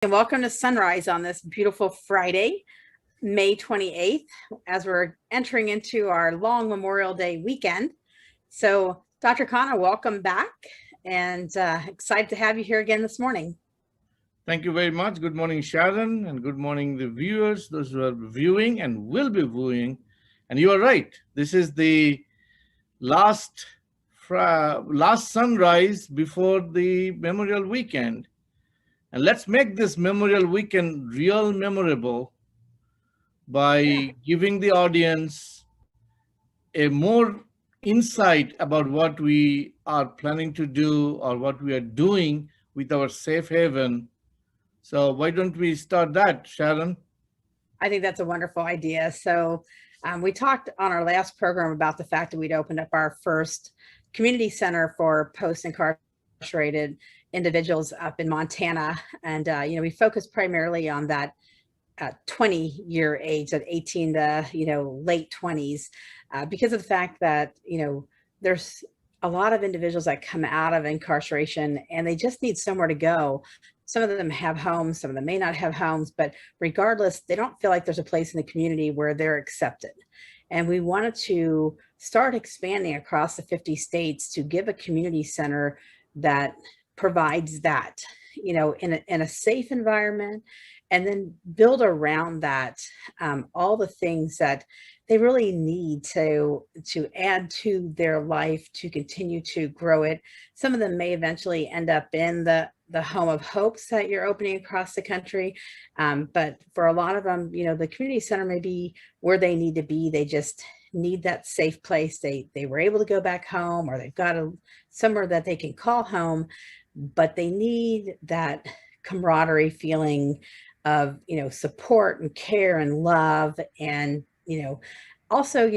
And welcome to Sunrise on this beautiful Friday, May 28th, as we're entering into our long Memorial Day weekend. So, Dr. Khanna, welcome back and excited to have you here again this morning. Thank you very much. Good morning, Sharon, and good morning, the viewers, those who are viewing and will be viewing. And you are right. This is the last sunrise before the Memorial Weekend. And let's make this Memorial Weekend real memorable by giving the audience a more insight about what we are planning to do or what we are doing with our safe haven. So why don't we start that, Sharon? I think that's a wonderful idea. So we talked on our last program about the fact that we'd opened up our first community center for post-incarcerated individuals up in Montana. And, we focused primarily on that 20-year age, at 18 to, late 20s, because of the fact that, there's a lot of individuals that come out of incarceration and they just need somewhere to go. Some of them have homes, some of them may not have homes, but regardless, they don't feel like there's a place in the community where they're accepted. And we wanted to start expanding across the 50 states to give a community center that provides that, in a safe environment, and then build around that all the things that they really need to add to their life to continue to grow it. Some of them may eventually end up in the home of hopes that you're opening across the country. But for a lot of them, the community center may be where they need to be. They just need that safe place. They were able to go back home, or they've got somewhere that they can call home, but they need that camaraderie feeling of, support and care and love. And, also,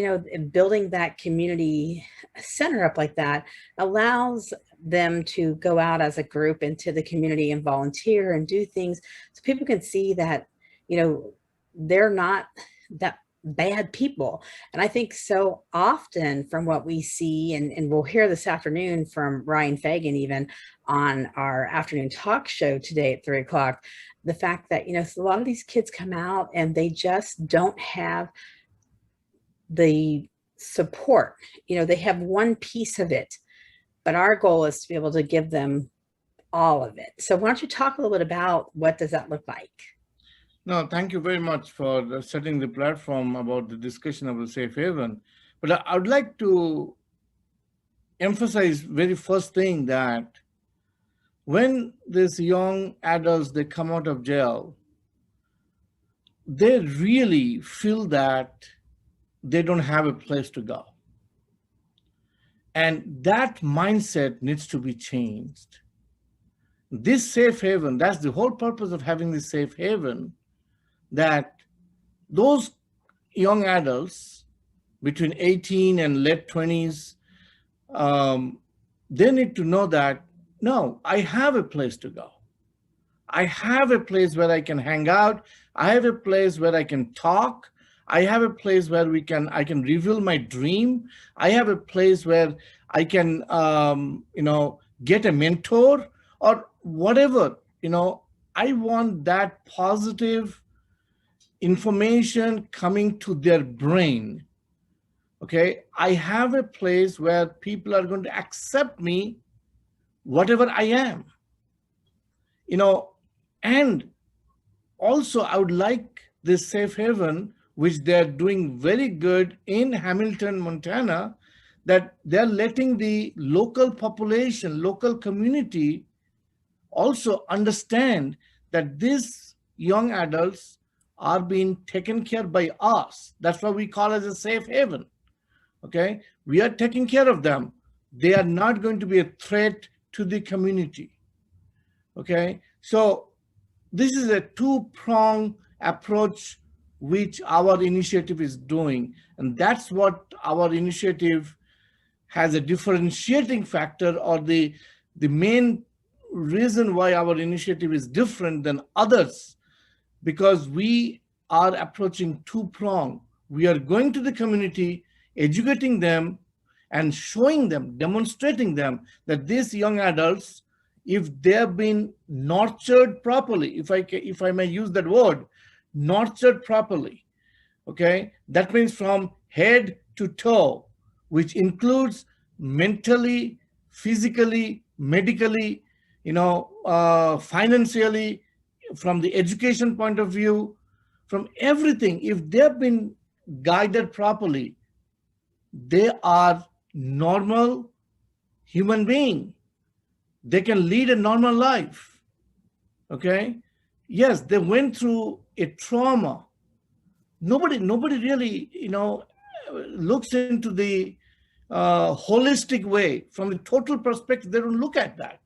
building that community center up like that allows them to go out as a group into the community and volunteer and do things so people can see that, they're not that bad people. And I think so often from what we see, and we'll hear this afternoon from Ryan Fagan, even on our afternoon talk show today at 3:00, the fact that, a lot of these kids come out and they just don't have the support. They have one piece of it, but our goal is to be able to give them all of it. So why don't you talk a little bit about what does that look like? No, thank you very much for setting the platform about the discussion of the safe haven. But I would like to emphasize very first thing that when these young adults, they come out of jail, they really feel that they don't have a place to go. And that mindset needs to be changed. This safe haven, that's the whole purpose of having this safe haven, that those young adults between 18 and late 20s, they need to know that, no, I have a place to go. I have a place where I can hang out. I have a place where I can talk. I have a place where I can reveal my dream. I have a place where I can, get a mentor or whatever. I want that positive information coming to their brain. Okay, I have a place where people are going to accept me, whatever I am. And also I would like this safe haven, which they're doing very good in Hamilton, Montana, that they're letting the local population, local community also understand that these young adults are being taken care by us. That's what we call as a safe haven. Okay, we are taking care of them. They are not going to be a threat to the community. Okay, so this is a two-pronged approach which our initiative is doing. And that's what our initiative has a differentiating factor, or the main reason why our initiative is different than others, because we are approaching two-pronged. We are going to the community, educating them and showing them, demonstrating them that these young adults if they've been nurtured properly, if I may use that word, nurtured properly, okay, that means from head to toe, which includes mentally, physically, medically, financially, from the education point of view, from everything. If they've been guided properly, they are normal human being. They can lead a normal life. Okay. Yes, they went through a trauma. Nobody really, looks into the holistic way, from the total perspective. They don't look at that,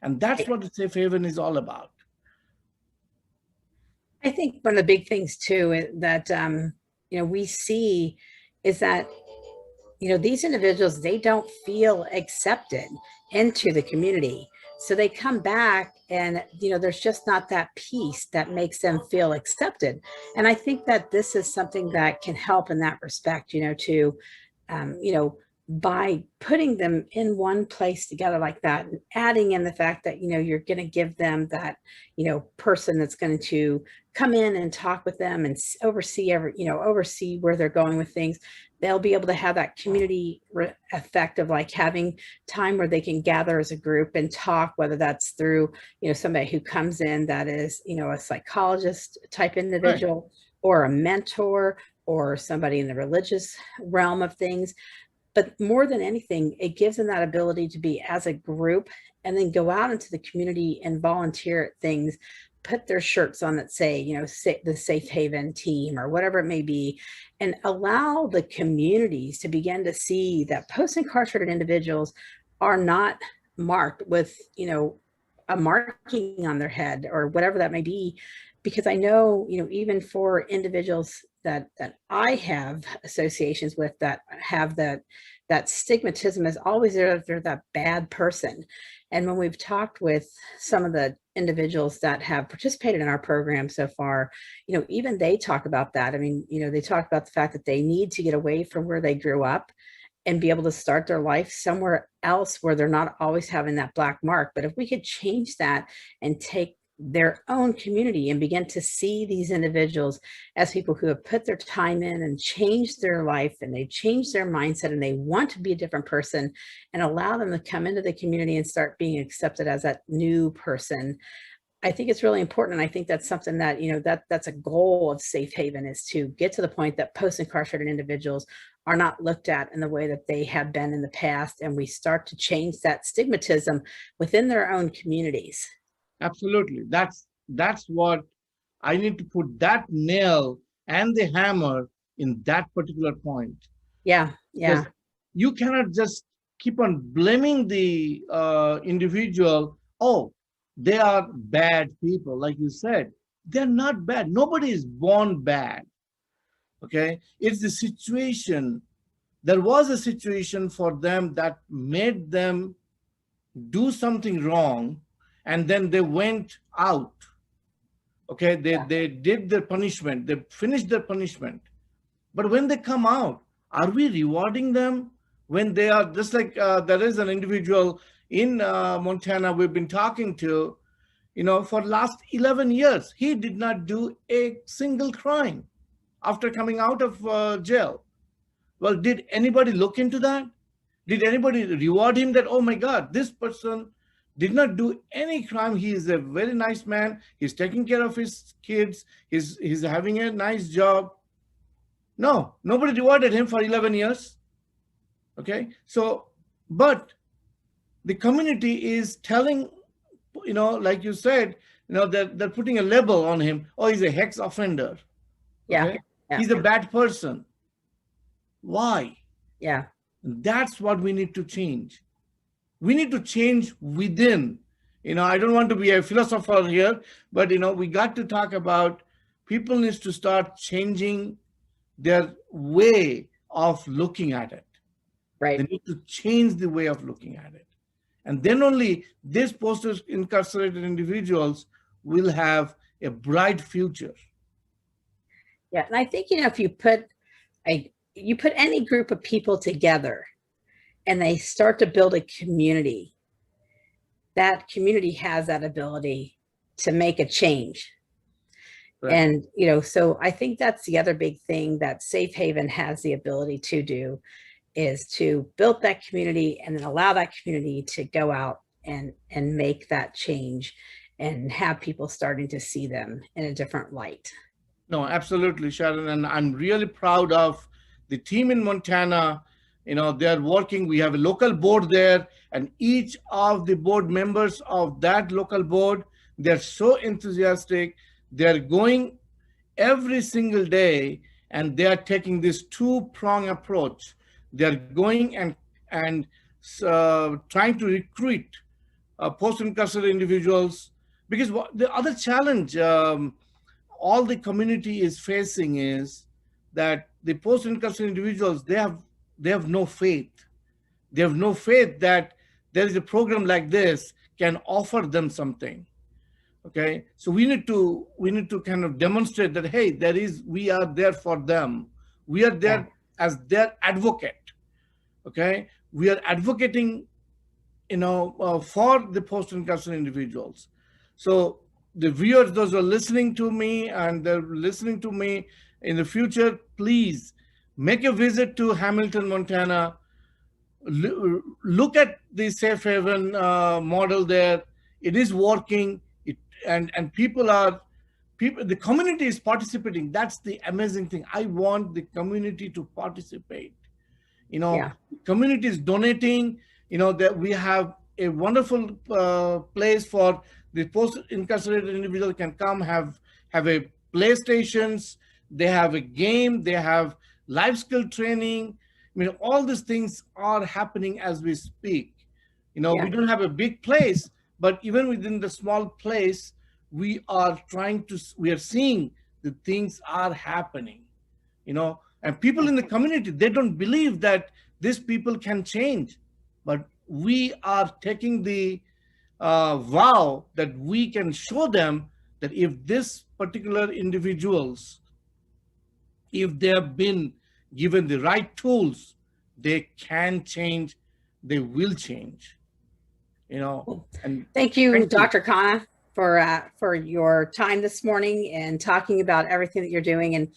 and that's what the safe haven is all about. I think one of the big things too that we see is that these individuals, they don't feel accepted into the community. So they come back and, there's just not that piece that makes them feel accepted. And I think that this is something that can help in that respect, to, by putting them in one place together like that, and adding in the fact that, you're going to give them that, person that's going to come in and talk with them and oversee where they're going with things. They'll be able to have that community effect of like having time where they can gather as a group and talk, whether that's through, somebody who comes in that is, a psychologist type individual, right, or a mentor, or somebody in the religious realm of things. But more than anything, it gives them that ability to be as a group and then go out into the community and volunteer at things, put their shirts on that say, the Safe Haven team or whatever it may be, and allow the communities to begin to see that post-incarcerated individuals are not marked with, a marking on their head or whatever that may be. Because I know, even for individuals that I have associations with that have that stigmatism is always there, they're that bad person. And when we've talked with some of the individuals that have participated in our program so far, even they talk about that. I mean, they talk about the fact that they need to get away from where they grew up and be able to start their life somewhere else where they're not always having that black mark. But if we could change that and take their own community and begin to see these individuals as people who have put their time in and changed their life, and they've changed their mindset and they want to be a different person, and allow them to come into the community and start being accepted as that new person. I think it's really important. And I think that's something that, that's a goal of Safe Haven, is to get to the point that post-incarcerated individuals are not looked at in the way that they have been in the past. And we start to change that stigmatism within their own communities. Absolutely. That's what I need to put that nail and the hammer in that particular point. Yeah. Yeah. Because you cannot just keep on blaming the individual. Oh, they are bad people. Like you said, they're not bad. Nobody is born bad. Okay. It's the situation. There was a situation for them that made them do something wrong, and then they went out. Okay, they did their punishment, they finished their punishment. But when they come out, are we rewarding them when they are just like there is an individual in Montana we've been talking to, for last 11 years, he did not do a single crime after coming out of jail. Well, did anybody look into that? Did anybody reward him that, oh my God, this person did not do any crime. He is a very nice man. He's taking care of his kids. He's having a nice job. No, nobody rewarded him for 11 years. Okay. So, but the community is telling, like you said, they're putting a label on him. Oh, he's a hex offender. Okay? Yeah. He's a bad person. Why? Yeah. That's what we need to change. We need to change within. I don't want to be a philosopher here, but, we got to talk about people needs to start changing their way of looking at it. Right. They need to change the way of looking at it. And then only these post-incarcerated individuals will have a bright future. Yeah. And I think, if you put any group of people together and they start to build a community, that community has that ability to make a change. Right. And, so I think that's the other big thing that Safe Haven has the ability to do, is to build that community and then allow that community to go out and make that change and have people starting to see them in a different light. No, absolutely, Sharon. And I'm really proud of the team in Montana. They're working. We have a local board there, and each of the board members of that local board, they're so enthusiastic. They're going every single day, and they're taking this two-prong approach. They're going and trying to recruit post-incarcerated individuals, because the other challenge all the community is facing is that the post-incarceration individuals, they have no faith. They have no faith that there is a program like this can offer them something. Okay, so we need to kind of demonstrate that, hey, we are there for them. We are there as their advocate. Okay, we are advocating, for the post-incarceration individuals. So the viewers, those who are listening to me and they're listening to me in the future, please make a visit to Hamilton, Montana. Look at the Safe Haven model there. It is working. And the community is participating. That's the amazing thing. I want the community to participate. Community is donating. That we have a wonderful place for the post-incarcerated individual can come, have a PlayStations, they have a game, they have life skill training. All these things are happening as we speak. We don't have a big place, but even within the small place, we are seeing the things are happening, and people in the community, they don't believe that these people can change, but we are taking the vow that we can show them that if this particular individuals, if they have been given the right tools, they can change, they will change. And thank you, Dr. Khanna, for your time this morning and talking about everything that you're doing. And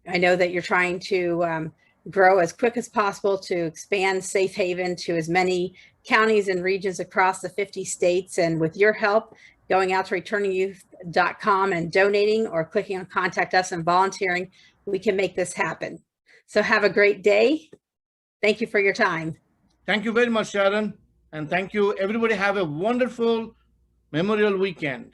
I know that you're trying to grow as quick as possible to expand Safe Haven to as many counties and regions across the 50 states. And with your help, going out to returningyouth.com and donating or clicking on Contact Us and volunteering, we can make this happen. So have a great day. Thank you for your time. Thank you very much, Sharon. And thank you, everybody. Have a wonderful Memorial Weekend.